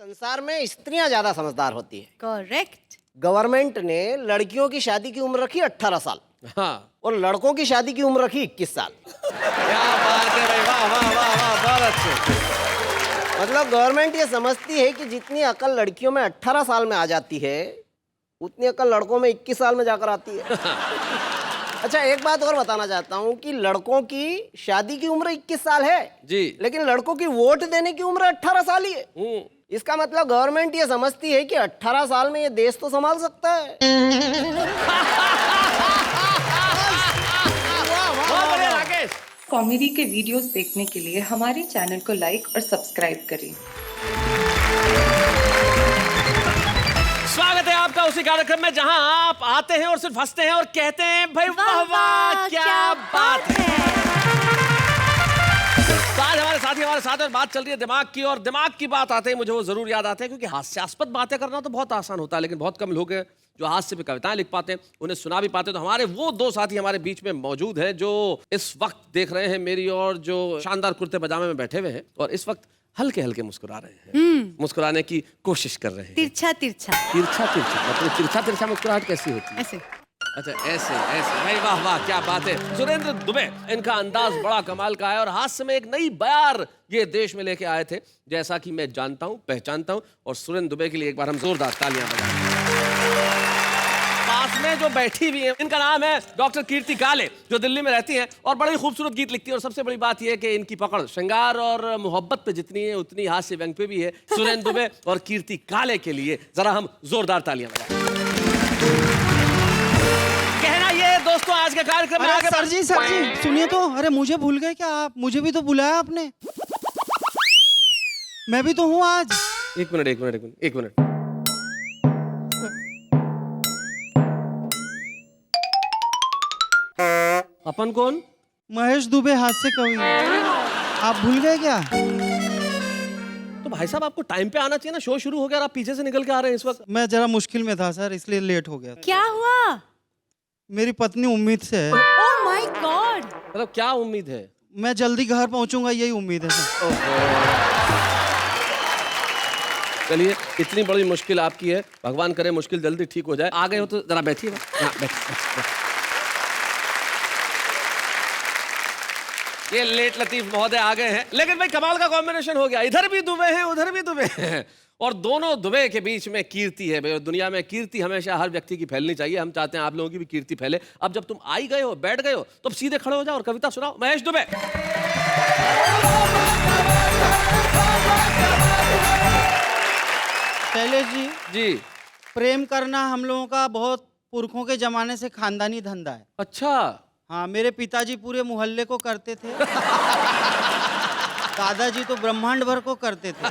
संसार में स्त्रियां ज्यादा समझदार होती है। करेक्ट। गवर्नमेंट ने लड़कियों की शादी की उम्र रखी 18 साल हाँ, और लड़कों की शादी की उम्र रखी 21 साल। क्या बात है भाई, वाह वाह वाह वाह, बहुत अच्छे। मतलब गवर्नमेंट ये समझती है कि जितनी अकल लड़कियों में 18 साल में आ जाती है उतनी अकल लड़कों में 21 साल में जाकर आती है। अच्छा, एक बात और बताना चाहता हूँ कि लड़कों की शादी की उम्र 21 साल है जी। लेकिन लड़कों की वोट देने की उम्र 18 साल ही है। इसका मतलब गवर्नमेंट ये समझती है कि 18 साल में ये देश तो संभाल सकता है। बहुत बढ़िया राकेश। कॉमेडी के वीडियोस देखने के लिए हमारे चैनल को लाइक और सब्सक्राइब करें। स्वागत है आपका उसी कार्यक्रम में जहां आप आते हैं और सिर्फ हंसते हैं और कहते हैं भाई वाह वाह क्या बात है। तो आज हमारे साथी हमारे साथ और बात चल रही है दिमाग की, और दिमाग की बात आते ही मुझे वो जरूर याद आते हैं क्योंकि हास्यास्पद बातें करना तो बहुत आसान होता है लेकिन बहुत कम लोग हैं जो हास्य पे कविताएं लिख पाते हैं, उन्हें सुना भी पाते हैं। तो हमारे वो दो साथी हमारे बीच में मौजूद हैं जो इस वक्त देख रहे हैं मेरी और जो शानदार कुर्ते पजामे में बैठे हुए हैं और इस वक्त हल्के हल्के मुस्कुरा रहे हैं, मुस्कुराने की कोशिश कर रहे हैं। तिरछा तिरछा तिरछा तिरछा मतलब तिरछा तिरछा मुस्कुराहट कैसी होती है? ऐसे। अच्छा ऐसे ऐसे, भाई वाह वाह क्या बात है। सुरेंद्र दुबे, इनका अंदाज बड़ा कमाल का है और हास्य में एक नई बयार ये देश में लेके आए थे जैसा कि मैं जानता हूं, पहचानता हूं। और सुरेंद्र दुबे के लिए एक बार हम जोरदार तालियां बजाएं। पास में जो बैठी हुई है इनका नाम है डॉक्टर कीर्ति काले, जो दिल्ली में रहती हैं और बड़े खूबसूरत गीत लिखती है। और सबसे बड़ी बात यह है कि इनकी पकड़ श्रृंगार और मोहब्बत पे जितनी है उतनी हास्य व्यंग पे भी है। सुरेंद्र दुबे और कीर्ति काले के लिए जरा हम जोरदार तालियां बजाएं। कहना ये दोस्तों आज के कार्यक्रम में आगे सर जी सुनिए तो। अरे मुझे भूल गए क्या आप? मुझे भी तो बुलाया आपने। मैं भी तो हूँ आज। एक मिनट। अपन कौन? महेश दुबे हास्य कवि। आप भूल गए क्या? तो भाई साहब आपको टाइम पे आना चाहिए ना, शो शुरू हो गया और आप पीछे से निकल के आ रहे हैं इस वक्त। मैं जरा मुश्किल में था सर, इसलिए लेट हो गया। क्या हुआ? मेरी पत्नी उम्मीद से है। Oh my God. मतलब क्या उम्मीद है? मैं जल्दी घर पहुंचूंगा, यही उम्मीद है सर। चलिए, इतनी बड़ी मुश्किल आपकी है, भगवान करे मुश्किल जल्दी ठीक हो जाए। आ गए हो तो जरा बैठिए। हाँ, बैठिए। ये लेट लतीफ महोदय आ गए हैं, लेकिन भाई कमाल का कॉम्बिनेशन हो गया। इधर भी दुबे हैं, उधर भी दुबे हैं और दोनों दुबे के बीच में कीर्ति है। भाई दुनिया में कीर्ति हमेशा हर व्यक्ति की फैलनी चाहिए। हम चाहते हैं आप लोगों की भी कीर्ति फैले। अब जब तुम आई गए हो, बैठ गए हो, तो अब सीधे खड़े हो जाओ और कविता सुनाओ। महेश दुबे। शैलेश जी जी। प्रेम करना हम लोगों का बहुत पुरखों के जमाने से खानदानी धंधा है। अच्छा। हाँ, मेरे पिताजी पूरे मोहल्ले को करते थे। दादाजी तो ब्रह्मांड भर को करते थे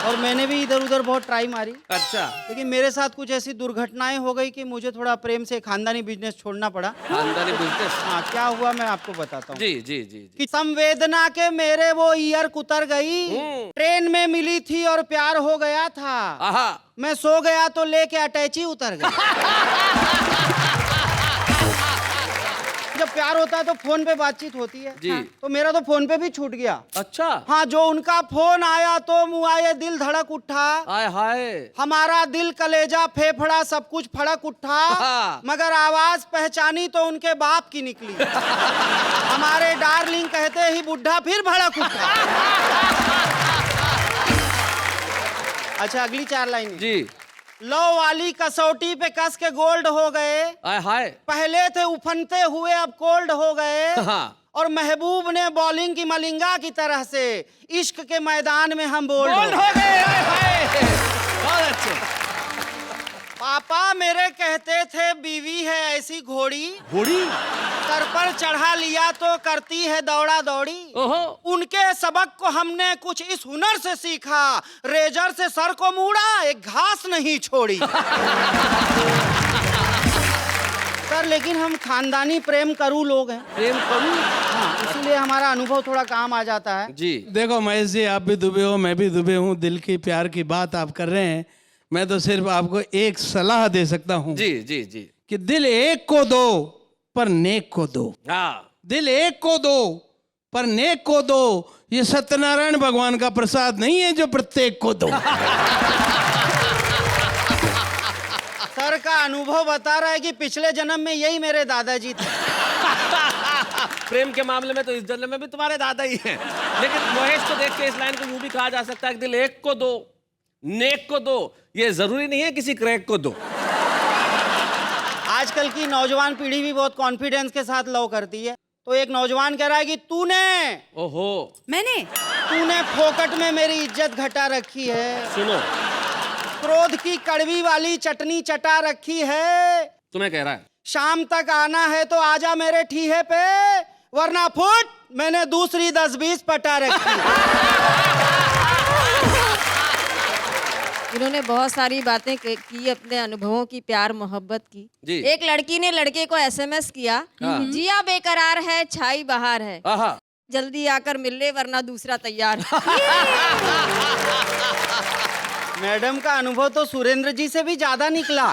और मैंने भी इधर उधर बहुत ट्राई मारी। अच्छा। लेकिन मेरे साथ कुछ ऐसी दुर्घटनाएं हो गई कि मुझे थोड़ा प्रेम से खानदानी बिजनेस छोड़ना पड़ा। खानदानी बिजनेस? हाँ, क्या हुआ मैं आपको बताता हूँ। जी जी जी कि संवेदना के मेरे वो ईयर कुतर गई, ट्रेन में मिली थी और प्यार हो गया था। आहा। मैं सो गया तो लेके अटैची उतर गई। जब प्यार होता है तो फोन पे बातचीत होती है जी। तो मेरा तो फोन पे भी छूट गया। अच्छा। हाँ, जो उनका फोन आया तो मुआये दिल धड़क उठा। आय हाय। हमारा दिल कलेजा फेफड़ा सब कुछ फड़क उठा। मगर आवाज पहचानी तो उनके बाप की निकली। हमारे डार्लिंग कहते ही बुढ़ा फिर भड़क उठा। अच्छा, अगली 4 लाइन जी। लो वाली कसौटी पे कस के गोल्ड हो गए। आय हाय। पहले थे उफनते हुए अब कोल्ड हो गए। हाँ। और महबूब ने बॉलिंग की मलिंगा की तरह से इश्क के मैदान में हम बोल्ड हो गए। आय हाय। बहुत अच्छे। पापा मेरे कहते थे बीवी है ऐसी घोड़ी, घोड़ी सर पर चढ़ा लिया तो करती है दौड़ा दौड़ी। ओहो। उनके सबक को हमने कुछ इस हुनर से सीखा, रेजर से सर को मूड़ा एक घास नहीं छोड़ी। सर लेकिन हम खानदानी प्रेम करू लोग हैं। प्रेम करूं? हाँ, इसीलिए हमारा अनुभव थोड़ा काम आ जाता है। जी। देखो महेश जी, आप भी दुबे हो, मैं भी दुबे हूँ। दिल की प्यार की बात आप कर रहे हैं। मैं तो सिर्फ आपको एक सलाह दे सकता हूँ। जी जी जी। कि दिल एक को दो पर नेक को दो। हाँ। दिल एक को दो पर नेक को दो, ये सत्यनारायण भगवान का प्रसाद नहीं है जो प्रत्येक को दो। सर का अनुभव बता रहा है कि पिछले जन्म में यही मेरे दादाजी थे। प्रेम के मामले में तो इस जन्म में भी तुम्हारे दादा ही हैं। लेकिन महेश को देख के इस लाइन को यूं भी कहा जा सकता है कि दिल एक को दो, नेक को दो, ये जरूरी नहीं है किसी क्रैक को दो। आजकल की नौजवान पीढ़ी भी बहुत कॉन्फिडेंस के साथ लव करती है। तो एक नौजवान कह रहा है कि तूने मैंने फोकट में मेरी इज्जत घटा रखी है, सुनो, क्रोध की कड़वी वाली चटनी चटा रखी है। तुम्हें कह रहा है शाम तक आना है तो आजा मेरे ठीहे पे, वरना फुट मैंने दूसरी 10-20 पटा रखी। इन्होंने बहुत सारी बातें की, अपने अनुभवों की, प्यार मोहब्बत की। जी। एक लड़की ने लड़के को एसएमएस किया, जिया बेकरार है, छाई बहार है, आहा। जल्दी आकर मिल ले वरना दूसरा तैयार है। मैडम का अनुभव तो सुरेंद्र जी से भी ज्यादा निकला।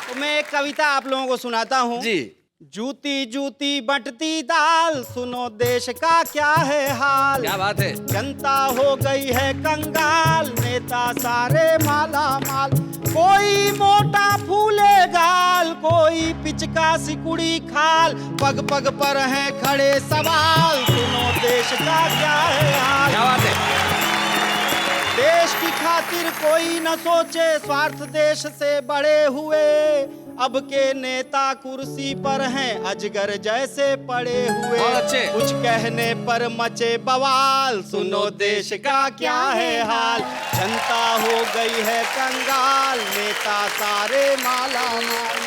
तो मैं एक कविता आप लोगों को सुनाता हूँ। जी। जूती जूती बंटती दाल, सुनो देश का क्या है हाल। क्या बात है। जनता हो गई है कंगाल, नेता सारे माला माल। कोई मोटा फूले गाल, कोई पिचका सिकुड़ी खाल। पग पग पर हैं खड़े सवाल, सुनो देश का क्या है हाल। क्या बात है। देश की खातिर कोई न सोचे, स्वार्थ देश से बड़े हुए। अब के नेता कुर्सी पर हैं, अजगर जैसे पड़े हुए। बहुत अच्छे। कुछ कहने पर मचे बवाल, सुनो देश का क्या है हाल। जनता हो गई है कंगाल, नेता सारे माला माल।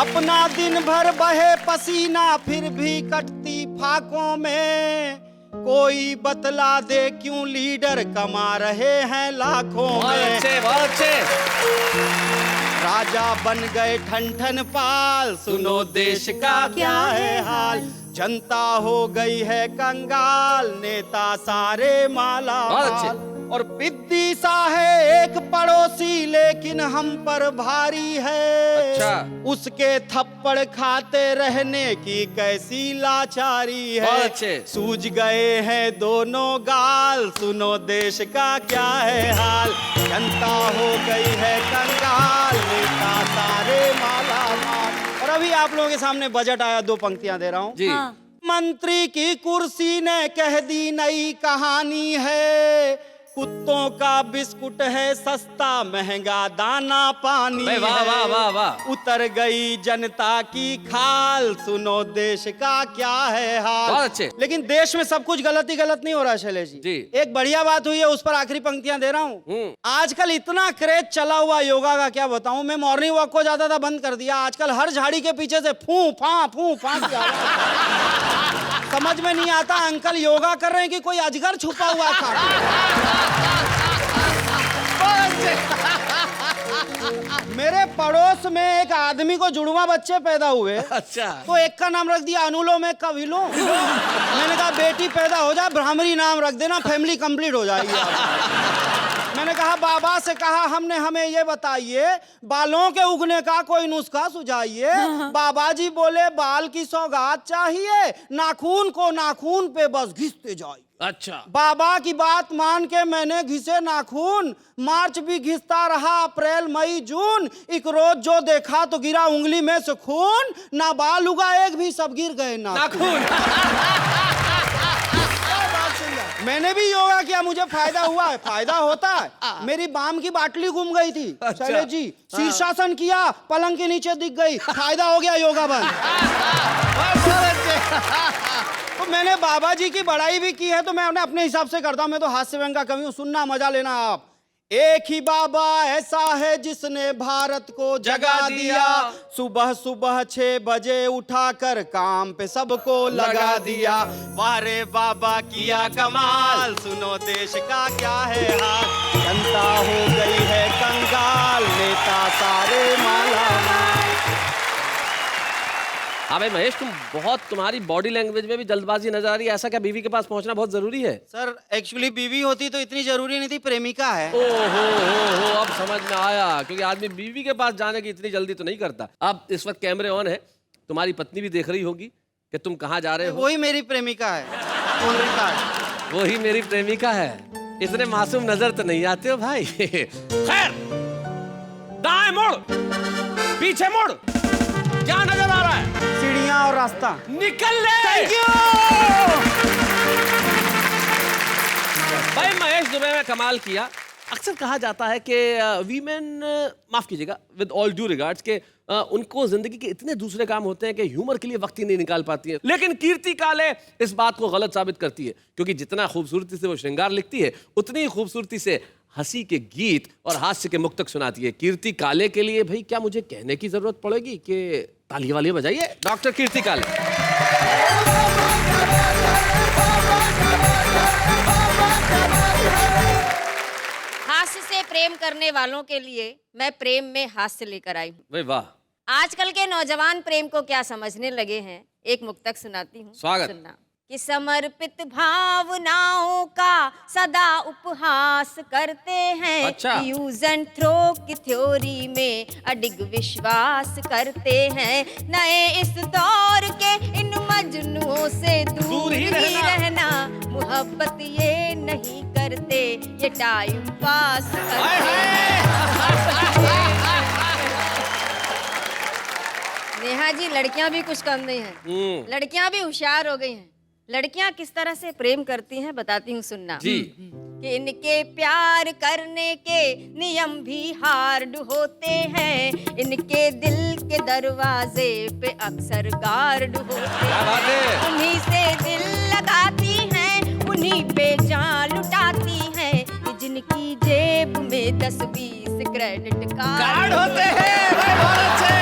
अपना दिन भर बहे पसीना, फिर भी कटती फाकों में। कोई बतला दे क्यों लीडर कमा रहे हैं लाखों में। बहुत अच्छे, बहुत अच्छे। राजा बन गए ठन ठन पाल, सुनो देश का क्या है हाल। जनता हो गई है कंगाल, नेता सारे माला बहुत माल। अच्छे। और पिद्दी सा है एक पड़ोसी, लेकिन हम पर भारी है। अच्छा। उसके थप्पड़ खाते रहने की कैसी लाचारी है। बहुत अच्छे। सूझ गए हैं दोनों गाल, सुनो देश का क्या है हाल। जनता हो गई है कंगाल, नेता सारे माला माल। और अभी आप लोगों के सामने बजट आया, 2 पंक्तियां दे रहा हूँ। जी। मंत्री की कुर्सी ने कह दी नई कहानी है। कुत्तों का बिस्कुट है सस्ता, महंगा दाना पानी वाह, है। वाह, वाह, वाह। उतर गई जनता की खाल, सुनो देश का क्या है हाल। बहुत अच्छे। लेकिन देश में सब कुछ गलत ही गलत नहीं हो रहा शैलेश जी। एक बढ़िया बात हुई है, उस पर आखिरी पंक्तियां दे रहा हूँ। आजकल इतना क्रेज चला हुआ योगा का, क्या बताऊं। मैं मॉर्निंग वॉक को ज्यादा था बंद कर दिया। आजकल हर झाड़ी के पीछे से फू फा की आवाज। समझ में नहीं आता अंकल योगा कर रहे हैं कि कोई अजगर छुपा हुआ था। मेरे पड़ोस में एक आदमी को जुड़वा बच्चे पैदा हुए। अच्छा। तो एक का नाम रख दिया अनुलोम, एक का विलोम। मैंने कहा बेटी पैदा हो जाए ब्राह्मणी नाम रख देना, फैमिली कंप्लीट हो जाएगी। मैंने कहा बाबा से कहा हमने, हमें ये बताइए बालों के उगने का कोई नुस्खा सुझाइए। बाबा जी बोले बाल की सौगात चाहिए, नाखून को नाखून पे बस घिसते जाइए। अच्छा। बाबा की बात मान के मैंने घिसे नाखून। मार्च भी घिसता रहा, अप्रैल मई जून। एक रोज जो देखा तो गिरा उंगली में से खून। ना बाल उगा एक भी, सब गिर गए नाखून। मैंने भी योगा किया, मुझे फायदा हुआ है। फायदा होता है। मेरी बाम की बाटली गुम गई थी। अच्छा। शैलेश जी शीर्षासन किया, पलंग के नीचे दिख गई। फायदा हो गया, योगा बंद। तो मैंने बाबा जी की बड़ाई भी की है, तो मैं उन्हें अपने हिसाब से करता हूं। मैं तो हास्य व्यंग का कवि हूं, सुनना मजा लेना आप। एक ही बाबा ऐसा है जिसने भारत को जगा दिया। सुबह सुबह 6 बजे उठाकर काम पे सबको लगा दिया। वाह रे बाबा किया कमाल, सुनो देश का क्या है हाल। जनता हो गई है कंगाल, नेता सारे माला माल। हाँ भाई महेश, तुम्हारी बॉडी लैंग्वेज में भी जल्दबाजी नजर आ रही है। ऐसा क्या बीवी के पास पहुंचना बहुत जरूरी है? सर एक्चुअली बीवी होती तो इतनी जरूरी नहीं थी, प्रेमिका है। हो अब समझ में आया, क्योंकि आदमी बीवी के पास जाने की इतनी जल्दी तो नहीं करता। अब इस वक्त कैमरे ऑन है, तुम्हारी पत्नी भी देख रही होगी कि तुम कहाँ जा रहे हो? वही मेरी प्रेमिका है। Phone record. वो ही मेरी प्रेमिका है। इतने मासूम नजर तो नहीं आते हो भाई। खैर, दाएं मुड़, पीछे मुड़, क्या नजर आ रहा है? सीढ़ियां और रास्ता। निकल ले। Thank you. भाई महेश दुबे में कमाल किया। अक्सर कहा जाता है कि वीमेन, माफ कीजिएगा, विद ऑल ड्यू रिगार्ड्स, के उनको जिंदगी के इतने दूसरे काम होते हैं कि ह्यूमर के लिए वक्त ही नहीं निकाल पाती है। लेकिन कीर्ति काले इस बात को गलत साबित करती है, क्योंकि जितना खूबसूरती से वो श्रृंगार लिखती है, उतनी ही खूबसूरती से हंसी के गीत और हास्य के मुक्तक सुनाती है। कीर्ति काले के लिए भाई क्या मुझे कहने की जरूरत पड़ेगी कि ताली वाली बजाइए डॉक्टर कीर्ति काले। हास्य से प्रेम करने वालों के लिए मैं प्रेम में हास्य लेकर आई हूँ। भाई वाह। आजकल के नौजवान प्रेम को क्या समझने लगे हैं, एक मुक्तक सुनाती हूँ। स्वागत। सुनना। कि समर्पित भावनाओं का सदा उपहास करते हैं। अच्छा। यूज एंड थ्रो की थ्योरी में अडिग विश्वास करते हैं। नए इस दौर के इन मजनुओं से दूर ही रहना। मोहब्बत ये नहीं करते, ये टाइम पास करते हैं। नेहा जी, लड़कियां भी कुछ कम नहीं हैं। लड़कियां भी होशियार हो गई हैं। लड़कियां किस तरह से प्रेम करती हैं बताती हूँ, सुनना। जी। कि इनके प्यार करने के नियम भी हार्ड होते हैं। इनके दिल के दरवाजे पे अक्सर गार्ड होते हैं। उन्हीं से दिल लगाती हैं, उन्हीं पे जान लुटाती हैं। कि जिनकी जेब में 10-20 क्रेडिट कार्ड होते हैं। भाई बहुत अच्छे।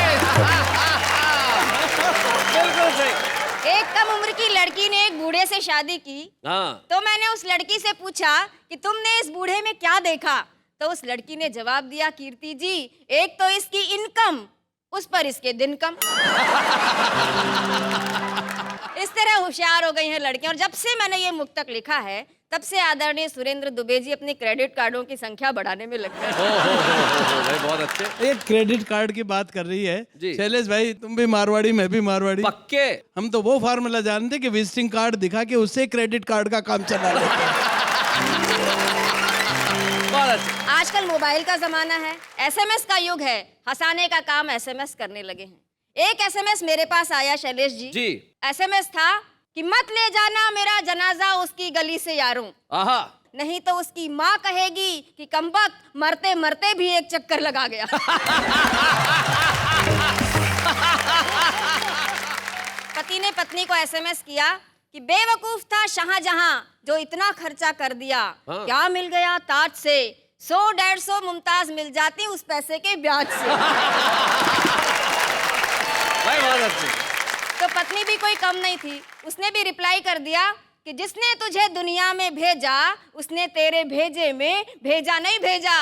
बिल्कुल सही। एक कम उम्र की लड़की ने एक बूढ़े से शादी की। हाँ। तो मैंने उस लड़की से पूछा कि तुमने इस बूढ़े में क्या देखा? तो उस लड़की ने जवाब दिया, कीर्ति जी, एक तो इसकी इनकम, उस पर इसके दिन कम। इस तरह होशियार हो गई हैं लड़कियां। और जब से मैंने ये मुक्तक लिखा है, तब से आदरणीय सुरेंद्र दुबे जी अपने क्रेडिट कार्डों की संख्या बढ़ाने में लग गए। भाई बहुत अच्छे। एक क्रेडिट कार्ड की बात कर रही है जी। शैलेश भाई, तुम भी मारवाड़ी, मैं भी मारवाड़ी। पक्के। हम तो वो फार्मूला जानते कि विजिटिंग कार्ड दिखा के उससे क्रेडिट कार्ड का काम चला लेते हैं। बहुत अच्छे। आजकल मोबाइल का जमाना है, एसएमएस का युग है। हंसाने का काम एसएमएस करने लगे हैं। एक एसएमएस मेरे पास आया शैलेश जी। एसएमएस था कि मत ले जाना मेरा जनाजा उसकी गली से यारों, आहा। नहीं तो उसकी माँ कहेगी कि कमबख्त मरते मरते भी एक चक्कर लगा गया। पति ने पत्नी को एसएमएस किया कि बेवकूफ था शाहजहां जो इतना खर्चा कर दिया। हाँ। क्या मिल गया ताज से, 100-150 मुमताज मिल जाती उस पैसे के ब्याज से। भाई बहुत अच्छे। तो पत्नी भी कोई कम नहीं थी, उसने भी रिप्लाई कर दिया कि जिसने तुझे दुनिया में भेजा उसने तेरे भेजे में भेजा नहीं भेजा।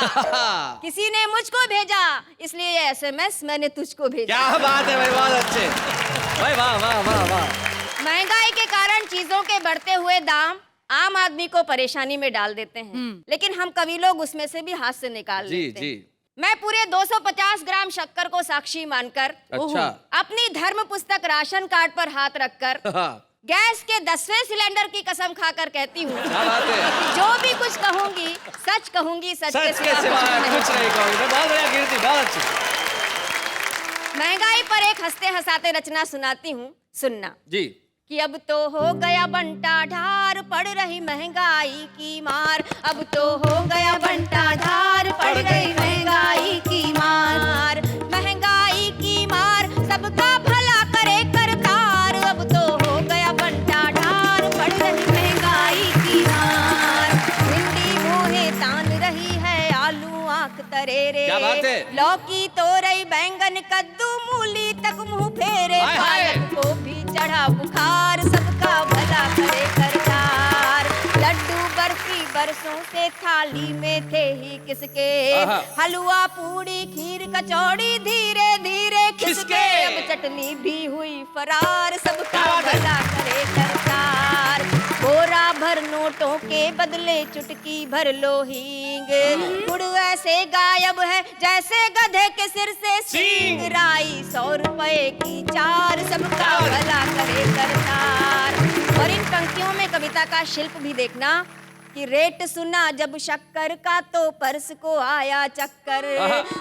किसी ने मुझको भेजा, इसलिए ये एसएमएस मैंने तुझको भेजा। क्या बात है भाई, बहुत अच्छे। भाई वाह वाह वाह वाह। महंगाई के कारण चीजों के बढ़ते हुए दाम आम आदमी को परेशानी में डाल देते हैं, लेकिन हम कवि लोग उसमें से भी हाथ से निकाल लेते हैं। मैं पूरे 250 ग्राम शक्कर को साक्षी मानकर, अच्छा। अपनी धर्म पुस्तक राशन कार्ड पर हाथ रखकर, गैस के 10वें सिलेंडर की कसम खाकर कहती हूँ जो भी कुछ कहूंगी सच कहूंगी, सच के सिवा कुछ नहीं कहूंगी। बहुत बढ़िया कीर्ति, बहुत अच्छी। महंगाई पर एक हंसते हंसाते रचना सुनाती हूँ, सुनना जी। कि अब तो हो गया बंटा ढार, पड़ रही महंगाई की मार। अब तो हो गया बंटा ढार, पड़ गई महंगाई की मार। महंगाई की मार सबका भला करे करतार। अब तो हो गया बंटा ढार, पड़ रही महंगाई की मार। भिंडी मोहे तान रही है, आलू आंख तरेरे। क्या बात है? लौकी तोरई बैंगन कद्दू मूली तक मुंह फेरे। पालक को भी चढ़ा बुखार, सबका भला करे करतार। लड्डू बर्फी बरसों से थाली में थे ही किसके, हलवा पूड़ी खीर कचौड़ी धीरे धीरे खिसके। अब चटनी भी हुई फरार, सबका भला करे करतार। बोरा भर नोटों के बदले चुटकी भर लो हींग। गुड़ ऐसे गायब है जैसे गधे के सिर से सींग। राई 100 रुपए की 4, सबका भला करे करतार। और इन पंक्तियों में कविता का शिल्प भी देखना कि रेट सुना जब शक्कर का तो पर्स को आया चक्कर।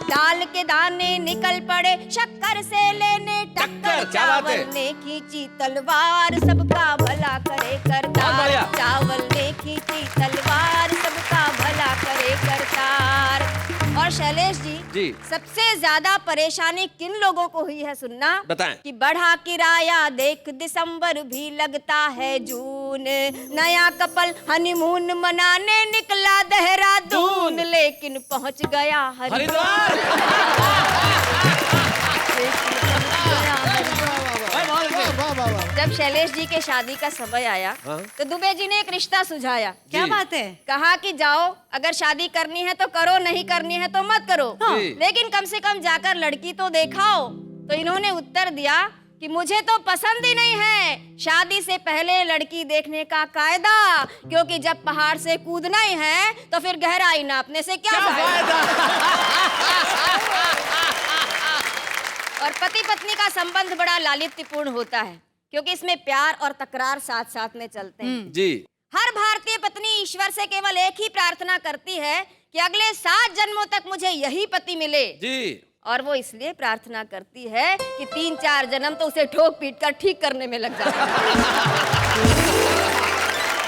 दाल के दाने निकल पड़े शक्कर से लेने टक्कर। क्या बात है? चावल ने खींची तलवार, सबका भला करे करतार। चावल ने खींची तलवार, सबका भला करे करतार। और शैलेश जी, सबसे ज्यादा परेशानी किन लोगों को हुई है सुनना? बताएं। कि बढ़ा किराया देख दिसंबर भी लगता है जून। नया कपल हनीमून मनाने निकला देहरादून, लेकिन पहुंच गया हरिद्वार। जब शैलेश जी के शादी का समय आया तो दुबे जी ने एक रिश्ता सुझाया। क्या बात है? कहा कि जाओ, अगर शादी करनी है तो करो, नहीं करनी है तो मत करो, लेकिन कम से कम जाकर लड़की तो देखाओ। तो इन्होंने उत्तर दिया कि मुझे तो पसंद ही नहीं है शादी से पहले लड़की देखने का कायदा, क्योंकि जब पहाड़ से कूदना ही है तो फिर गहराई नापने से क्या फायदा। और पति पत्नी का संबंध बड़ा लालित्यपूर्ण होता है, क्योंकि इसमें प्यार और तकरार साथ साथ में चलते हैं। जी। हर भारतीय पत्नी ईश्वर से केवल एक ही प्रार्थना करती है कि अगले 7 जन्मों तक मुझे यही पति मिले। जी। और वो इसलिए प्रार्थना करती है कि 3-4 जन्म तो उसे ठोक पीट कर ठीक करने में लग जाता है।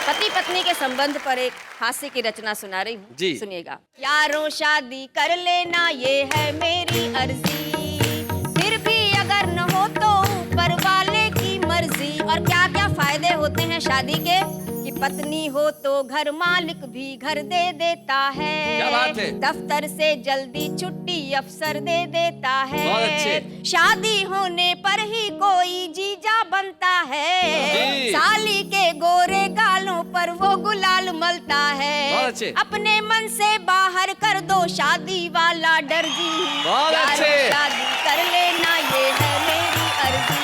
पति पत्नी के संबंध पर एक हास्य की रचना सुना रही हूँ, सुनिएगा। यारों शादी कर लेना ये है मेरी अर्जी, फिर भी अगर न हो तो ऊपर वाले की मर्जी। और क्या क्या फायदे होते हैं शादी के? कि पत्नी हो तो घर मालिक भी घर दे देता है। क्या बात है? दफ्तर से जल्दी छुट्टी अफसर दे देता है। बहुत अच्छे। शादी होने पर ही कोई जीजा बनता है। साली के गोरे गालों पर वो गुलाल मलता है। बहुत अच्छे। अपने मन से बाहर कर दो शादी वाला डर जी। बहुत अच्छे। शादी कर लेना ये है मेरी अर्जी।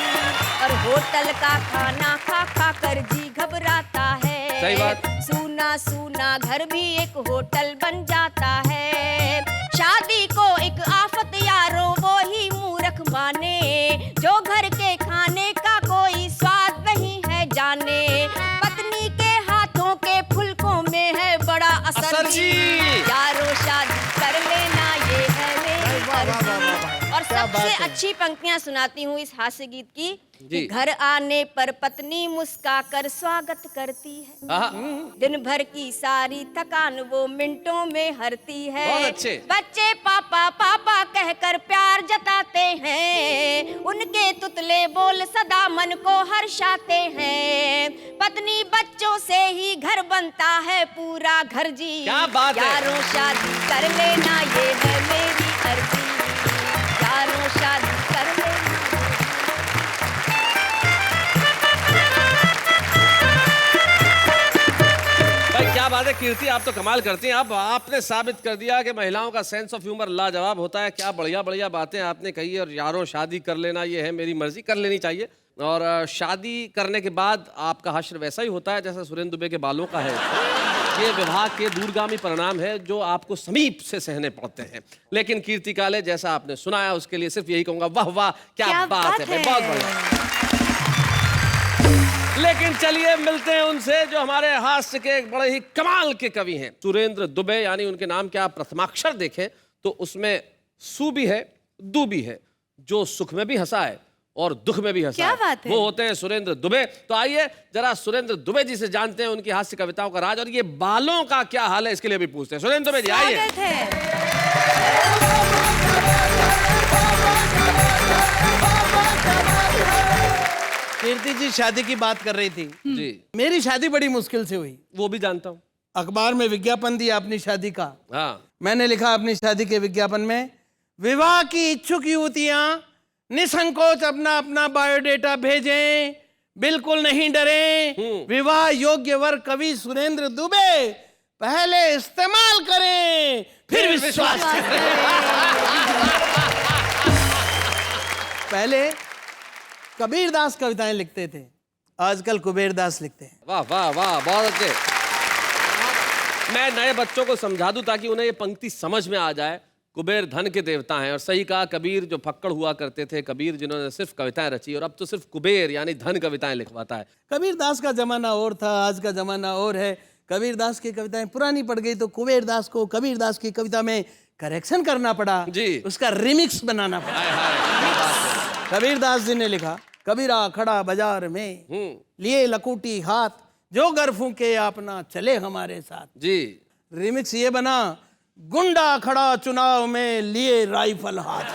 और होटल का खाना खा खा कर जी घबराता है। सही बात। सूना सूना घर भी एक होटल बन जाता है। शादी को एक आफत यारो वो ही मूर्ख माने, जो घर के खाने का कोई स्वाद नहीं है जाने। पत्नी के हाथों के फुलकों में है बड़ा असर जी। यारो शादी कर लेना ये है मेरी अर्जी। और सबसे अच्छी पंक्तियां सुनाती हूँ इस हास्य गीत की। कि घर आने पर पत्नी मुस्का कर स्वागत करती है। दिन भर की सारी थकान वो मिनटों में हरती है। बच्चे पापा पापा कहकर प्यार जताते हैं, उनके तुतले बोल सदा मन को हर्षाते हैं। पत्नी बच्चों से ही घर बनता है पूरा घर जी। क्या बात है? यारों शादी कर लेना ये है मेरी अर्जी। यारों शादी कर लेना। क्या बात है कीर्ति, आप तो कमाल करती हैं। अब आपने साबित कर दिया कि महिलाओं का सेंस ऑफ ह्यूमर लाजवाब होता है। क्या बढ़िया बढ़िया बातें आपने कही है। और यारों शादी कर लेना ये है मेरी मर्जी, कर लेनी चाहिए। और शादी करने के बाद आपका हश्र वैसा ही होता है जैसा सुरेंद्र दुबे के बालों का है। ये विवाह के दूरगामी परिणाम है जो आपको समीप से सहने पड़ते हैं। लेकिन कीर्ति काले जैसा आपने सुनाया उसके लिए सिर्फ यही कहूंगा, वाह वाह क्या बात है, बहुत बढ़िया। लेकिन चलिए मिलते हैं उनसे जो हमारे हास्य के एक बड़े ही कमाल के कवि हैं, सुरेंद्र दुबे। यानी उनके नाम के आप प्रथमाक्षर देखें तो उसमें सु भी है, दु भी है, जो सुख में भी हंसा है और दुख में भी हंसा क्या बात है? वो होते हैं सुरेंद्र दुबे। तो आइए जरा सुरेंद्र दुबे जी से जानते हैं उनकी हास्य कविताओं का राज और ये बालों का क्या हाल है, इसके लिए भी पूछते हैं। सुरेंद्र दुबे जी आइए। स्वागत है। कीर्ति जी शादी की बात कर रही थी जी। मेरी शादी बड़ी मुश्किल से हुई। वो भी जानता हूँ। अखबार में विज्ञापन दिया अपनी शादी का। हाँ। मैंने लिखा अपनी शादी के विज्ञापन में, विवाह की इच्छुक युवतियां निसंकोच अपना अपना बायोडेटा भेजें, बिल्कुल नहीं डरें। विवाह योग्य वर कवि सुरेंद्र दुबे पहले इस्तेमाल करें फिर विश्वास करें। पहले कबीरदास कविताएं लिखते थे, आजकल कुबेर दास लिखते हैं। वाह वाह वाह, बहुत अच्छे। मैं नए बच्चों को समझा दूं ताकि उन्हें ये पंक्ति समझ में आ जाए। कुबेर धन के देवता हैं, और सही कहा, कबीर जो फक्कड़ हुआ करते थे, कबीर जिन्होंने सिर्फ कविताएं रची, और अब तो सिर्फ कुबेर यानी धन कविताएं लिखवाता है। कबीर दास का जमाना और था, आज का जमाना और है। कबीर दास की कविताएं पुरानी पड़ गई तो कुबेर दास को कबीर दास की कविता में करेक्शन करना पड़ा जी, उसका रिमिक्स बनाना पड़ा। हाय हाय, क्या बात है। कबीर दास जी ने लिखा, कबीरा खड़ा बाजार में लिए लकूटी हाथ, जो गर फूके अपना चले हमारे साथ। जी, रिमिक्स ये बना, गुंडा खड़ा चुनाव में लिए राइफल हाथ,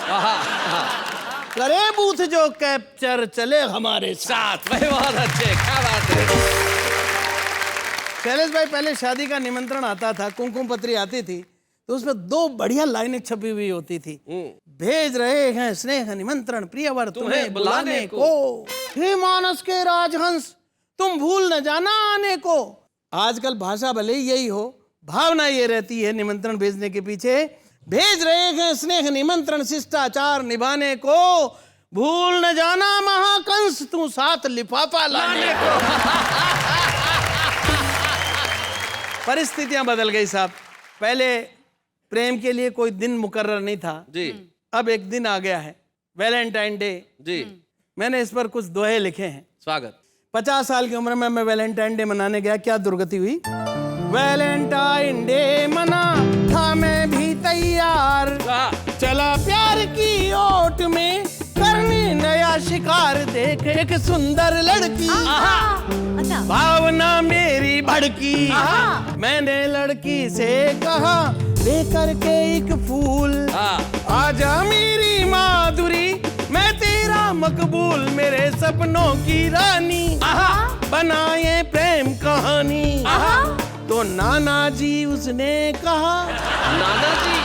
करे बूथ जो कैप्चर चले हमारे साथ। भाई बहुत अच्छे, क्या बात है। शैलेश भाई, पहले शादी का निमंत्रण आता था, कुमकुम पत्री आती थी, तो उसमें 2 बढ़िया लाइनें छपी हुई होती थी। भेज रहे हैं स्नेह निमंत्रण प्रियवर तुम्हें बुलाने को, हे मानस के राजहंस तुम भूल न जाना आने को। आजकल भाषा भले ही यही हो, भावना ये रहती है निमंत्रण भेजने के पीछे। भेज रहे हैं स्नेह निमंत्रण शिष्टाचार निभाने को, भूल न जाना महाकंस तू साथ लिफाफा लाने को। परिस्थितियां बदल गई साहब। पहले प्रेम के लिए कोई दिन मुकर्रर नहीं था जी, अब एक दिन आ गया है, वैलेंटाइन डे जी। मैंने इस पर कुछ दोहे लिखे हैं। स्वागत। 50 साल की उम्र में मैं वैलेंटाइन डे मनाने गया, क्या दुर्गति हुई। वैलेंटाइन डे मना था मैं भी तैयार, चला प्यार की ओट में करने नया शिकार, देख एक सुंदर लड़की, भावना मेरी भड़की, मैंने लड़की से कहा लेकर के एक फूल, आजा मेरी माधुरी मैं तेरा मकबूल, मेरे सपनों की रानी बनाए प्रेम कहानी। तो नाना जी उसने कहा, नाना जी,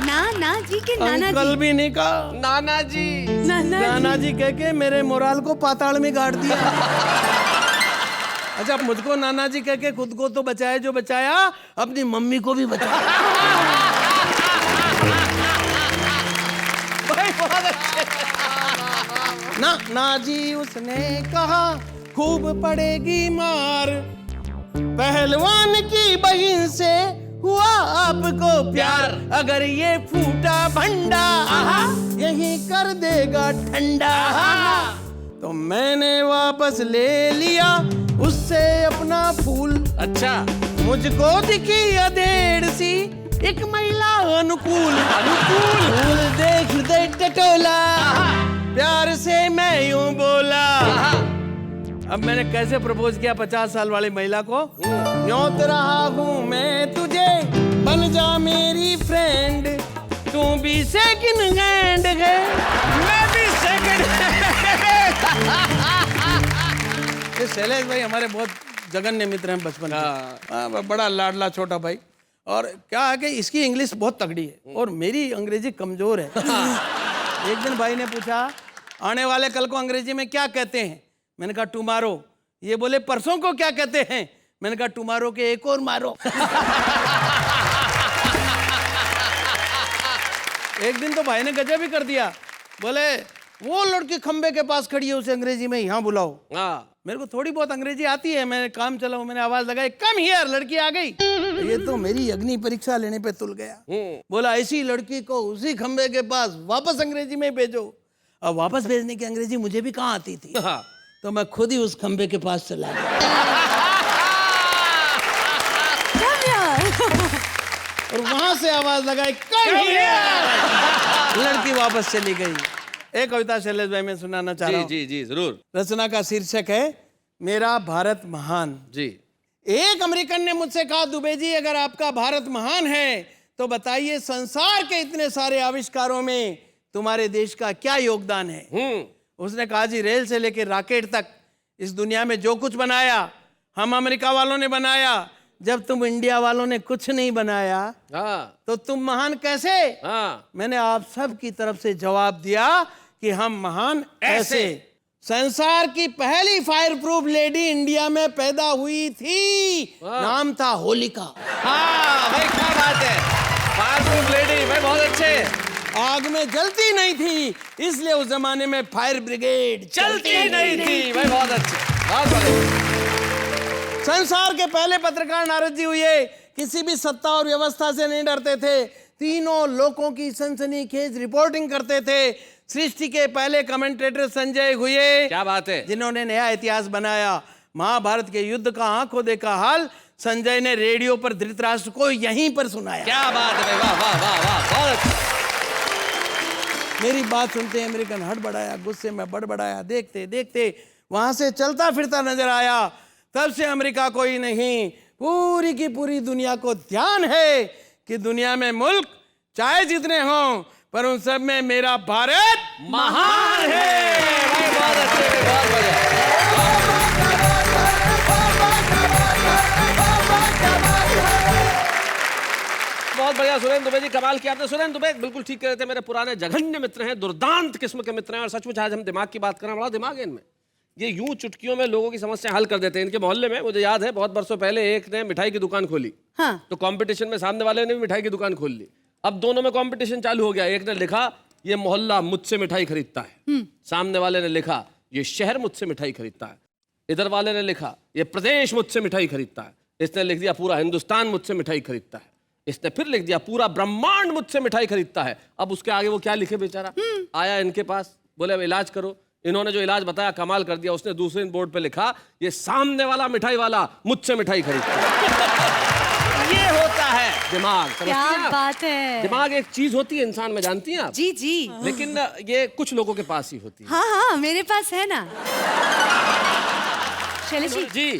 नाना जी के नाना अंकल जी, भी नहीं कहा, नाना जी, नाना जी कह के मेरे मोराल को पाताल में गाड़ दिया। अच्छा, मुझको नाना जी कह के खुद को तो बचाया जो बचाया, अपनी मम्मी को भी बचाया। भाई बहुत अच्छे। ना जी उसने कहा खूब पड़ेगी मार, पहलवान की बहन से हुआ आपको प्यार, अगर ये फूटा भंडा यही कर देगा ठंडा। तो मैंने वापस ले लिया उससे अपना फूल। अच्छा, मुझको दिखी अधेड़ सी एक महिला अनुकूल, फूल देख दे टटोला, प्यार से मैं यूं बोला। अब मैंने कैसे प्रपोज किया 50 साल वाली महिला को, न्योत रहा हूं मैं तुझे बन जा मेरी फ्रेंड, तू भी सेकंड हैंड है मैं भी सेकंड हैंड। शैलेश भाई हमारे बहुत जघन्य मित्र हैं बचपन में, बड़ा लाडला छोटा भाई। और क्या है कि इसकी इंग्लिश बहुत तगड़ी है और मेरी अंग्रेजी कमजोर है। एक दिन भाई ने पूछा आने वाले कल को अंग्रेजी में क्या कहते हैं, मैंने कहा टुमारो। ये बोले परसों को क्या कहते हैं, मैंने कहा टुमारो के एक और मारो। एक दिन तो भाई ने गजब ही कर दिया, बोले वो लड़की खंबे के पास खड़ी है उसे अंग्रेजी में यहाँ बुलाओ। मेरे को थोड़ी बहुत अंग्रेजी आती है, मैंने काम चलाऊं, मैंने आवाज लगाई कम हियर, लड़की आ गई। ये तो मेरी अग्नि परीक्षा लेने पे तुल गया। बोला ऐसी लड़की को उसी खंबे के पास वापस अंग्रेजी में भेजो। अब वापस भेजने की अंग्रेजी मुझे भी कहाँ आती थी, तो मैं खुद ही उस खंबे के पास चला गया और वहां से आवाज लगाई कम हियर, लड़की वापस चली गई। एक कविता शैलेश भाई मैं सुनाना चाह रहा हूँ। जी जी जरूर। रचना का शीर्षक है मेरा भारत महान। जी। एक अमेरिकन ने मुझसे कहा दुबे जी अगर आपका भारत महान है तो बताइए संसार के इतने सारे आविष्कारों में तुम्हारे देश का क्या योगदान है। उसने कहा जी रेल से लेकर रॉकेट तक इस दुनिया में जो कुछ बनाया हम अमेरिका वालों ने बनाया। जब तुम इंडिया वालों ने कुछ नहीं बनाया तो तुम महान कैसे। मैंने आप सब की तरफ से जवाब दिया कि हम महान ऐसे। संसार की पहली फायर प्रूफ लेडी इंडिया में पैदा हुई थी, नाम था होलिका। हाँ भाई क्या बात है, फायर प्रूफ लेडी भाई बहुत अच्छे। आग में जलती नहीं थी इसलिए उस जमाने में फायर ब्रिगेड चलती नहीं थी भाई बहुत अच्छे। बहुत बढ़िया। संसार के पहले पत्रकार नारद जी हुए, किसी भी सत्ता और व्यवस्था से नहीं डरते थे, तीनों लोगों की सनसनीखेज रिपोर्टिंग करते थे। सृष्टि के पहले कमेंटेटर संजय हुए, क्या बात है। जिन्होंने नया इतिहास बनाया। महाभारत के युद्ध का आंखों देखा हाल संजय ने रेडियो पर धृतराष्ट्र को यहीं पर सुनाया। क्या बात है भाई, वाह वाह वाह वाह, बहुत अच्छा। मेरी बात सुनते अमेरिकन हड़बड़ाया, गुस्से में बड़बड़ाया, देखते देखते वहां से चलता फिरता नजर आया। तब से अमेरिका कोई नहीं, पूरी की पूरी दुनिया को ध्यान है कि दुनिया में मुल्क चाहे जितने हों, पर उन सब में मेरा भारत महान है भाई, बहुत अच्छे, बहुत बढ़िया। बहुत बढ़िया सुरेंद्र दुबे जी, कमाल किया आपने। सुरेंद्र दुबे बिल्कुल ठीक कह रहे थे, मेरे पुराने जघन्य मित्र हैं, दुर्दांत किस्म के मित्र हैं, और सचमुच आज हम दिमाग की बात करें, बड़ा दिमाग है इनमें। ये यूं चुटकियों में लोगों की समस्या हल कर देते हैं। इनके मोहल्ले में मुझे याद है बहुत बरसों पहले एक ने मिठाई की दुकान खोली। हाँ। तो कंपटीशन में सामने वाले ने भी मिठाई की दुकान खोल ली। अब दोनों में कंपटीशन चालू हो गया। एक ने लिखा ये मोहल्ला मुझसे मिठाई खरीदता है, सामने वाले ने लिखा ये शहर मुझसे मिठाई खरीदता है, इधर वाले ने लिखा ये प्रदेश मुझसे मिठाई खरीदता है, इसने लिख दिया पूरा हिंदुस्तान मुझसे मिठाई खरीदता है, इसने फिर लिख दिया पूरा ब्रह्मांड मुझसे मिठाई खरीदता है। अब उसके आगे वो क्या लिखे बेचारा। आया इनके पास, बोले अब इलाज करो। इन्होंने जो इलाज बताया कमाल कर दिया। उसने दूसरे बोर्ड पे लिखा ये सामने वाला मिठाई वाला मुझसे मिठाई खरीदता है। ये होता है दिमाग, समझती हैं क्या आप? बात है। दिमाग एक चीज होती है इंसान में, जानती हैं आप? जी जी। लेकिन ये कुछ लोगों के पास ही होती है। हाँ हाँ, मेरे पास है ना। शैलेश जी, जी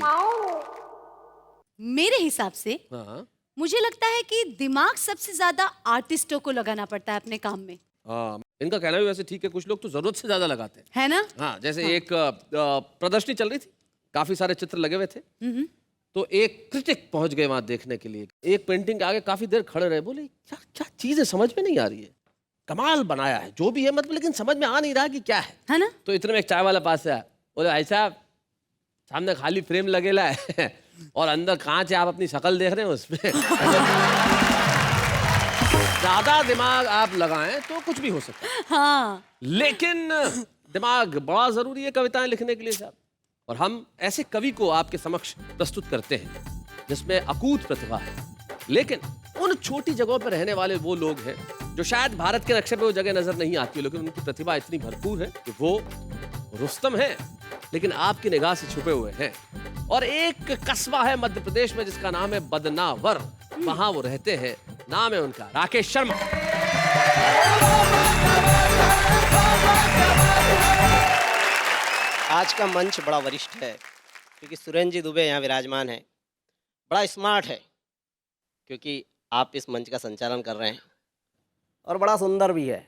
मेरे हिसाब से हाँ मुझे लगता है कि दिमाग सबसे ज्यादा आर्टिस्टों को लगाना पड़ता है अपने काम में, हाँ, इनका कहना भी वैसे ठीक है। कुछ लोग तो जरूरत से ज्यादा लगाते हैं। है ना। हाँ, जैसे एक प्रदर्शनी चल रही थी, काफी सारे चित्र लगे हुए थे। तो एक क्रिटिक पहुंच गए वहां देखने के लिए। एक पेंटिंग के आगे काफी देर खड़े रहे, बोले क्या क्या चीज है, समझ में नहीं आ रही है, कमाल बनाया है जो भी है, मतलब लेकिन समझ में आ नहीं रहा कि क्या है ना। तो इतने में एक चाय वाला पास से आया, बोले भाई साहब सामने खाली फ्रेम लगेला है और अंदर कांच है, आप अपनी शक्ल देख रहे हैं उसमें। ज्यादा दिमाग आप लगाएं तो कुछ भी हो सकता है। हाँ। लेकिन दिमाग बड़ा जरूरी है कविताएं लिखने के लिए साहब। और हम ऐसे कवि को आपके समक्ष प्रस्तुत करते हैं जिसमें अकूत प्रतिभा है, लेकिन उन छोटी जगहों पर रहने वाले वो लोग हैं जो शायद भारत के नक्शे पे वो जगह नजर नहीं आती है, लेकिन उनकी प्रतिभा इतनी भरपूर है कि वो रुस्तम है लेकिन आपकी निगाह से छुपे हुए हैं। और एक कस्बा है मध्य प्रदेश में जिसका नाम है बदनावर, वहां वो रहते हैं। नाम है उनका राकेश शर्मा। आज का मंच बड़ा वरिष्ठ है क्योंकि सुरेंद्र जी दुबे यहाँ विराजमान है। बड़ा स्मार्ट है क्योंकि आप इस मंच का संचालन कर रहे हैं, और बड़ा सुंदर भी है।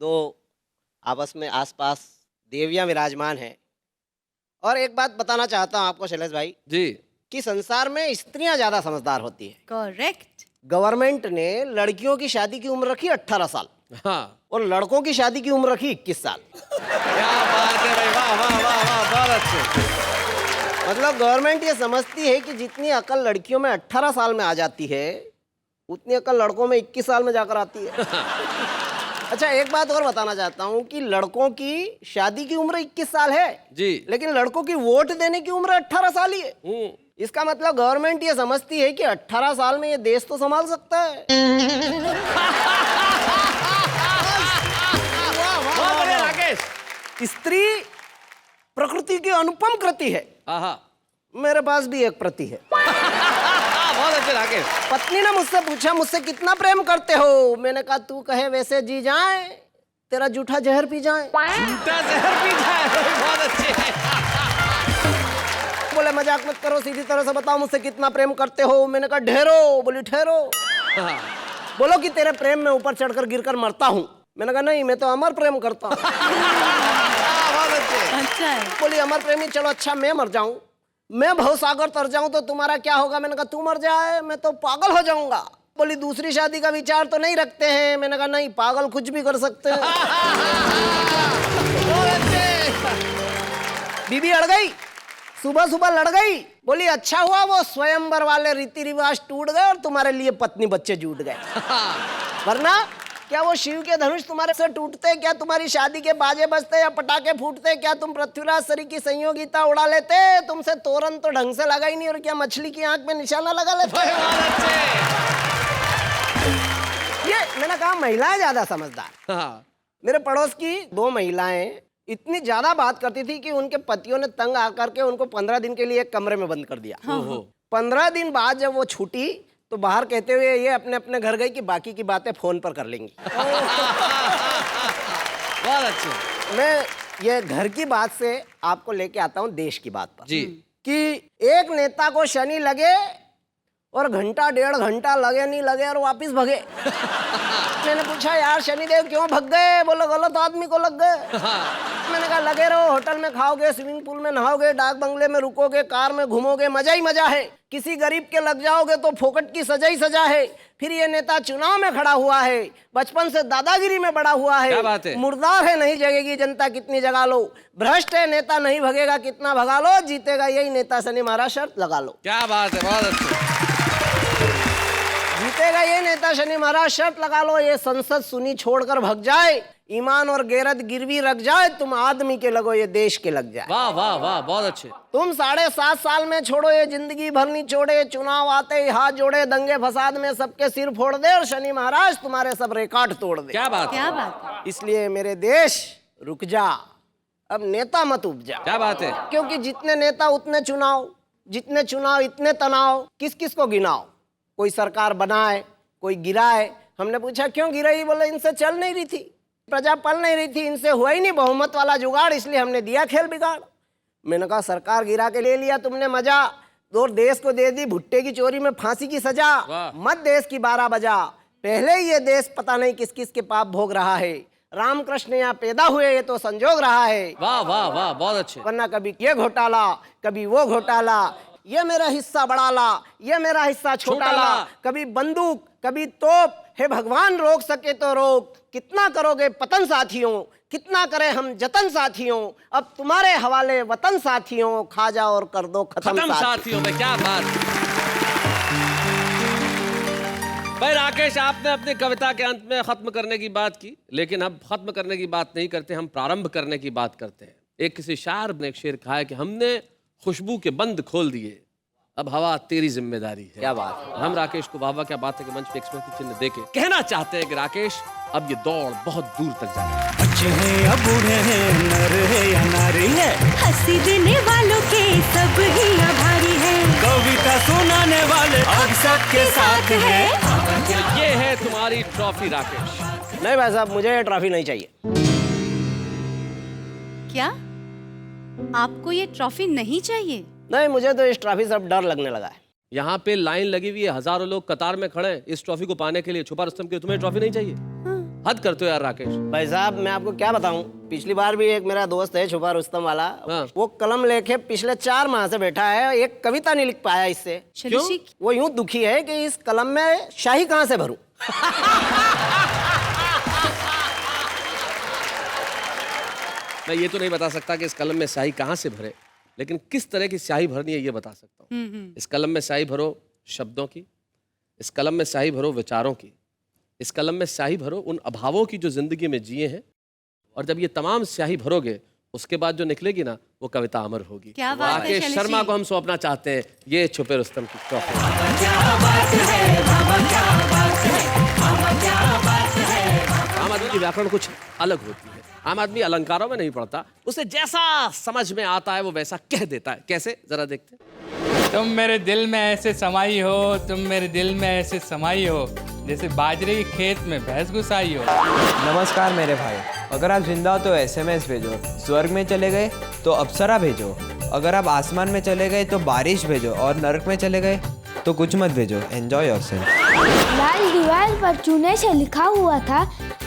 दो आपस में आसपास देवियाँ विराजमान हैं। और एक बात बताना चाहता हूँ आपको शैलेश भाई जी, कि संसार में स्त्रियाँ ज़्यादा समझदार होती है। करेक्ट। गवर्नमेंट ने लड़कियों की शादी की उम्र रखी 18 साल हाँ, और लड़कों की शादी की उम्र रखी 21 साल। क्या बात है भाई, वाह वाह वाह वाह, बहुत अच्छे। मतलब गवर्नमेंट ये समझती है कि जितनी अकल लड़कियों में 18 साल में आ जाती है उतनी अकल लड़कों में 21 साल में जाकर आती है। अच्छा, एक बात और बताना चाहता हूँ कि लड़कों की शादी की उम्र 21 साल है जी, लेकिन लड़कों की वोट देने की उम्र 18 साल ही है। इसका मतलब गवर्नमेंट ये समझती है कि 18 साल में ये देश तो संभाल सकता है। बहुत बढ़िया राकेश। स्त्री प्रकृति की अनुपम कृति है। आहा, मेरे पास भी एक प्रति है। बहुत अच्छे राकेश। पत्नी ने मुझसे पूछा मुझसे कितना प्रेम करते हो। मैंने कहा तू कहे वैसे जी जाए, तेरा जूठा जहर पी जाए। झूठा जहर पी जाए, बहुत अच्छे। बोले मजाक मत करो, सीधी तरह से बताओ मुझसे कितना प्रेम करते हो। मैंने कहा ढेरो। बोली ठहरो। हाँ, बोलो कि तेरे प्रेम में ऊपर चढ़कर गिरकर मरता हूँ। मैंने कहा नहीं, मैं तो अमर प्रेम करता हूँ। बहुत अच्छे। अच्छा है। बोली अमर प्रेमी, चलो अच्छा मैं मर जाऊं, मैं भवसागर तर जाऊं तो तुम्हारा क्या होगा। मैंने कहा तू मर जाए मैं तो पागल हो जाऊंगा। बोली दूसरी शादी का विचार तो नहीं रखते हैं। मैंने कहा नहीं, पागल कुछ भी कर सकते हैं। बीबी अड़ गई, सुबह सुबह लड़ गई। बोली अच्छा हुआ वो स्वयंवर वाले रीति रिवाज टूट गए और तुम्हारे लिए पत्नी बच्चे जुट गए, वरना क्या वो शिव के धनुष तुम्हारे से टूटते? क्या तुम्हारी शादी के बाजे बजते या पटाखे फूटते? क्या तुम पृथ्वीराज सरी की संयोगिता उड़ा लेते? तुमसे तोरन तो ढंग से लगा ही नहीं, और क्या मछली की आंख में निशाना लगा लेते? ये मैंने कहा महिलाएं ज्यादा समझदार। हाँ। मेरे पड़ोस की 2 महिलाएं इतनी ज्यादा बात करती थी कि उनके पतियों ने तंग आकर के उनको 15 दिन के लिए एक कमरे में बंद कर दिया। 15 दिन बाद जब वो छूटी तो बाहर कहते हुए ये अपने अपने घर गई कि बाकी की बातें फोन पर कर लेंगी। बहुत अच्छे। मैं ये घर की बात से आपको लेके आता हूँ देश की बात पर जी। कि एक नेता को शनि लगे और घंटा 1.5 घंटा लगे नहीं लगे और वापिस भगे। मैंने पूछा यार शनिदेव क्यों भग गए? बोलो गलत आदमी को लग गए। मैंने कहा लगे रहो, होटल में खाओगे, स्विमिंग पूल में नहाओगे, डाक बंगले में रुकोगे, कार में घूमोगे, मजा ही मजा है। किसी गरीब के लग जाओगे तो फोकट की सजा ही सजा है। फिर ये नेता चुनाव में खड़ा हुआ है, बचपन से दादागिरी में बड़ा हुआ है। क्या बात है? मुर्दार है, नहीं जगेगी जनता कितनी जगा लो। भ्रष्ट है नेता, नहीं भगेगा कितना भगा लो। जीतेगा यही नेता, शनि महाराज शर्त लगा लो। क्या बात है, बहुत अच्छे। जीतेगा ये नेता, शनि महाराज शर्त लगा लो। ये संसद सुनी छोड़कर भग जाए, ईमान और गैरत गिरवी रख जाए, तुम आदमी के लगो ये देश के लग जाए। वाह वाह वाह, बहुत अच्छे। तुम 7.5 साल में छोड़ो ये जिंदगी भर नहीं छोड़े, चुनाव आते ही हाथ जोड़े, दंगे फसाद में सबके सिर फोड़ दे और शनि महाराज तुम्हारे सब रिकॉर्ड तोड़ दे। क्या बात है, क्या बात है। इसलिए मेरे देश रुक जा, अब नेता मत उपजा। क्या बात है। क्योंकि जितने नेता उतने चुनाव, जितने चुनाव इतने तनाव। किस किस को गिनाओ? कोई सरकार बनाए, कोई गिराए। हमने पूछा क्यों गिराई? बोले इनसे चल नहीं रही थी, प्रजा पल नहीं रही थी, इनसे हुआ ही नहीं बहुमत वाला जुगाड़, इसलिए हमने दिया खेल बिगाड़। मैंने कहा सरकार गिरा के ले लिया तुमने मजा, और देश को दे दी भुट्टे की चोरी में फांसी की सजा। मत देश की 12 बजा, पहले ही ये देश पता नहीं किस किस के पाप भोग रहा है। रामकृष्ण यहाँ पैदा हुए ये तो संजोग रहा है। वाह वाह वाह, बहुत अच्छे। वरना कभी ये घोटाला, कभी वो घोटाला, ये मेरा हिस्सा बड़ा ला, ये मेरा हिस्सा छोटा ला, कभी बंदूक कभी तोप। हे भगवान रोक सके तो रोक, कितना करोगे पतन साथियों, कितना करे हम जतन साथियों। अब तुम्हारे हवाले वतन साथियों, खा जाओ और कर दो खत्म साथियों में। क्या बात। भाई राकेश, आपने अपनी कविता के अंत में खत्म करने की बात की, लेकिन अब खत्म करने की बात नहीं करते, हम प्रारंभ करने की बात करते हैं। एक किसी शायर ने एक शेर कहा है कि हमने खुशबू के बंद खोल दिए, अब हवा तेरी जिम्मेदारी है। क्या बात है। हम राकेश को वाह क्या बात है कि मंच पे स्मृति चिन्ह देके कहना चाहते हैं कि राकेश अब ये दौड़ बहुत दूर तक जाए। बच्चे हैं या बूढ़े हैं, नर है या नारी है, हंसी देने वालों के सब ही आभारी है, कविता सुनाने वाले अब सबके साथ है। ये है तुम्हारी ट्रॉफी राकेश। नहीं भाई साहब, मुझे ये ट्रॉफी नहीं चाहिए। क्या आपको ये ट्रॉफी नहीं चाहिए? नहीं, मुझे तो इस ट्रॉफी से अब डर लगने लगा है। यहाँ पे लाइन लगी हुई है, हजारों लोग कतार में खड़े हैं इस ट्रॉफी को पाने के लिए। छुपा रुस्तम के तुम्हें ट्रॉफी नहीं चाहिए? हद करते हो यार राकेश। भाई साहब मैं आपको क्या बताऊं, पिछली बार भी एक मेरा दोस्त है छुपा रुस्तम वाला, हाँ। वो कलम लेके पिछले 4 माह से बैठा है, एक कविता नहीं लिख पाया इससे। चलिए जी, वो यूं दुखी है कि इस कलम में शाही कहां से भरूं। मैं ये तो नहीं बता सकता कि इस कलम में स्याही कहाँ से भरे, लेकिन किस तरह की स्याही भरनी है ये बता सकता हूँ। इस कलम में स्याही भरो शब्दों की, इस कलम में स्याही भरो विचारों की, इस कलम में स्याही भरो उन अभावों की जो जिंदगी में जिए हैं, और जब ये तमाम स्याही भरोगे उसके बाद जो निकलेगी ना वो कविता अमर होगी। क्या बात है राकेश शैलेश शर्मा जी। को हम सौंपना चाहते हैं ये छुपे रुस्तम की ट्रॉफी। आम आदमी की व्याकरण कुछ अलग होती है। आम आदमी अलंकारों में नहीं पढ़ता, उसे जैसा समझ में आता है वो वैसा कह देता है। कैसे, जरा देखते हैं। तुम मेरे दिल में ऐसे समाई हो, तुम मेरे दिल में ऐसे समाई हो, जैसे बाजरे के खेत में भैंस घुसाई हो। नमस्कार मेरे भाई, अगर आप जिंदा हो तो SMS भेजो, स्वर्ग में चले गए तो अप्सरा भेजो, अगर आप आसमान में चले गए तो बारिश भेजो, और नरक में चले गए तो कुछ मत भेजो। Enjoy yourself. लाल दीवार पर चूने से लिखा हुआ था,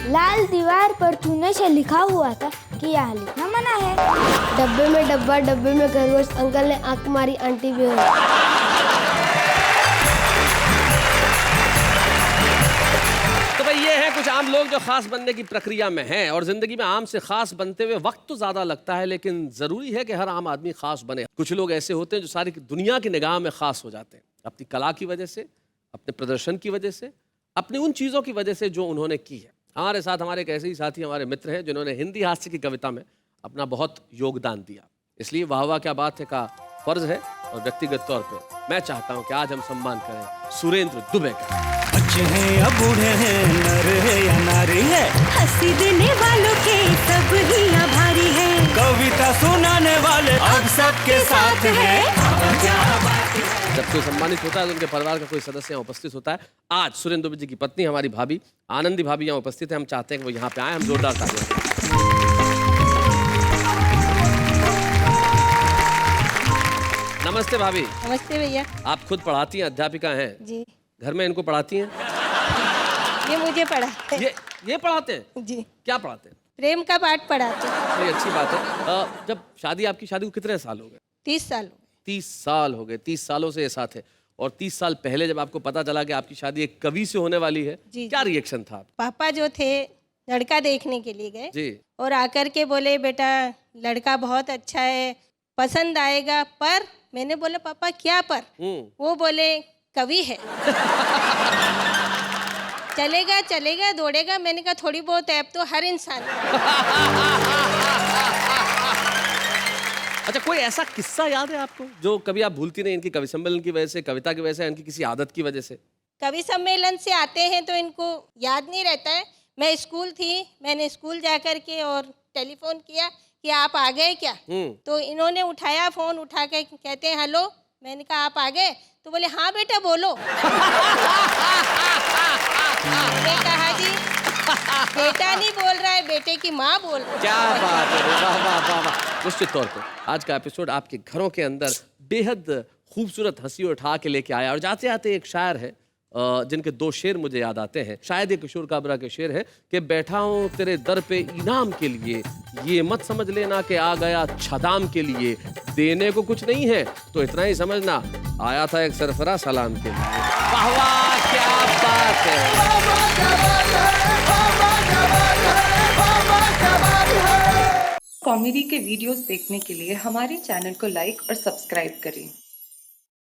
लाल दीवार पर चूने से लिखा हुआ था कि यहाँ लिखना मना है। डब्बे में डब्बा, डब्बे में खरगोश, अंकल ने आंख मारी, आंटी भी हो। तो भाई ये है कुछ आम लोग जो खास बनने की प्रक्रिया में हैं, और जिंदगी में आम से खास बनते हुए वक्त तो ज्यादा लगता है, लेकिन जरूरी है कि हर आम आदमी खास बने। कुछ लोग ऐसे होते हैं जो सारी दुनिया की निगाह में खास हो जाते हैं, अपनी कला की वजह से, अपने प्रदर्शन की वजह से, अपनी उन चीज़ों की वजह से जो उन्होंने की है। हमारे साथ हमारे एक ऐसे ही साथी हमारे मित्र हैं जिन्होंने हिंदी हास्य की कविता में अपना बहुत योगदान दिया, इसलिए वाह वाह क्या बात है का फर्ज है। और व्यक्तिगत तौर पे मैं चाहता हूं कि आज हम सम्मान करें सुरेंद्र दुबे का। बच्चे हैं या बूढ़े हैं, नर है या नारी है, हंसी देने वालों के सब ही आभारी है। कविता सुनाने वाले अब सबके साथ है। जब कोई सम्मानित होता है तो उनके परिवार का कोई सदस्य यहाँ उपस्थित होता है। आज सुरेंद्र दुबे जी की पत्नी हमारी भाभी आनंदी भाभी यहाँ उपस्थित है। हम चाहते हैं कि वो यहाँ पे आए, हम जोरदार तालियां। नमस्ते भाभी। नमस्ते भैया आप खुद पढ़ाती हैं, अध्यापिका हैं जी। घर में इनको पढ़ाती हैं? ये मुझे पढ़ाते ये पढ़ाते हैं जी। क्या पढ़ाते हैं? प्रेम का पाठ पढ़ाते ये अच्छी बात है। जब आपकी शादी को कितने साल हो गए? 30 साल 30 साल हो गए। 30 सालों से ये साथ है। और 30 साल पहले जब आपको पता चला कि आपकी शादी एक कवि से होने वाली है, क्या रिएक्शन था आपका? पापा जो थे लड़का देखने के लिए गए जी। और आकर के बोले बेटा लड़का बहुत अच्छा है, पसंद आएगा। पर मैंने बोला पापा क्या पर? वो बोले कवि है। चलेगा चलेगा दौड़ेगा। मैंने कहा थोड़ी बहुत ऐप तो हर इंसान। अच्छा, कोई ऐसा किस्सा याद है आपको जो कभी आप भूलती नहीं, इनकी कवि सम्मेलन की वजह से, कविता की वजह से, इनकी किसी आदत की वजह से? कवि सम्मेलन से आते हैं तो इनको याद नहीं रहता है। मैं स्कूल थी, मैंने स्कूल जा कर के और टेलीफोन किया कि आप आ गए क्या? तो इन्होंने उठाया फोन, उठा के कहते हैं हेलो। मैंने कहा आप आ गए? तो बोले हाँ बेटा बोलो। मैंने कहा जी बेटा नहीं बोल रहा है, बेटे की माँ बोल रही है। क्या बात है, वाह वाह वाह वाह। निश्चित तौर पे आज का एपिसोड आपके घरों के अंदर बेहद खूबसूरत हंसी उठा के लेके आया। और जाते जाते एक शायर है जिनके 2 शेर मुझे याद आते हैं। शायद ये किशोर काबरा के शेर है कि बैठा हूँ तेरे दर पे इनाम के लिए, ये मत समझ लेना कि आ गया छदाम के लिए, देने को कुछ नहीं है तो इतना ही समझना आया था एक सरफरा सलाम के लिए। वाह वाह क्या बात है। कॉमेडी के वीडियोस देखने के लिए हमारे चैनल को लाइक और सब्सक्राइब करें।